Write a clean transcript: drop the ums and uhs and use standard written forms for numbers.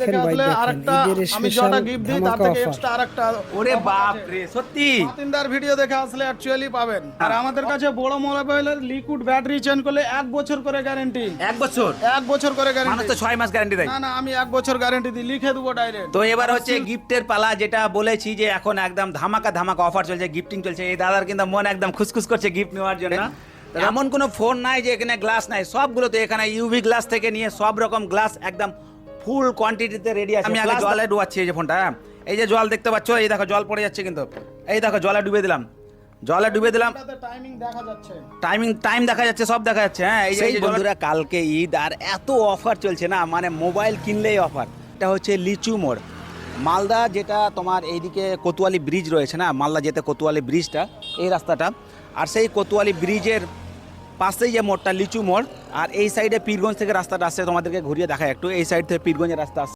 দেখে আসলে আরেকটা আমি যটা গিফট দিই তার থেকে এক্সট্রা আরেকটা ওরে বাপ রে, সত্যি তিনটার ভিডিও দেখে আসলে অ্যাকচুয়ালি পাবেন। আর আমাদের কাছে বড় মোবাইলের লিকুইড ব্যাটারি চেঞ্জ করলে 1 বছর করে গ্যারান্টি। 1 বছর 1 বছর করে মানুষ গ্যারান্টি। তো 6 মাস গ্যারান্টি দেয়। না না, আমি 1 বছর গ্যারান্টি দিই, লিখে দেবো ডাইরেক্ট। তো এবার হচ্ছে গিফটের পালা, যেটা বলেছি যে এখন একদম ধামাকা ধামাকা অফার চলছে, গিফটিং চলছে। এই দাদার কিন্তু মন একদম খুশখুশ করছে গিফট নেওয়ার জন্য। এমন কোনো ফোন নাই যে এখানে গ্লাস নাই, সবগুলো তো এখানে ইউভি গ্লাস থেকে নিয়ে সব রকম গ্লাস একদম ফুল কোয়ান্টিটিতে রেডি আছে। আমি আগে জলে ডুবাচ্ছি এই যে ফোনটা, এই যে জল দেখতে পাচ্ছ, এই দেখো জল পড়ে যাচ্ছে কিন্তু, এই দেখো জলে ডুবে দিলাম, জলে ডুবে দিলাম, টাইমিং দেখা যাচ্ছে, টাইম দেখা যাচ্ছে, সব দেখা যাচ্ছে। হ্যাঁ, এই যে বন্ধুরা কালকে ঈদ আর এত অফার চলছে না, মানে মোবাইল কিনলেই অফার। এটা হচ্ছে লিচু মোড়, মালদা, যেটা তোমার এইদিকে কোতোয়ালি ব্রিজ রয়েছে না, মালদা যেতে কোতোয়ালি ব্রিজটা, এই রাস্তাটা, আর সেই কোতোয়ালি ব্রিজের পাশেই যে মোড়টা লিচু মোড়। আর এই সাইডে পীরগঞ্জ থেকে রাস্তাটা আসছে, তোমাদেরকে ঘুরিয়ে দেখায় একটু, এই সাইড থেকে পীরগঞ্জের রাস্তা আসছে।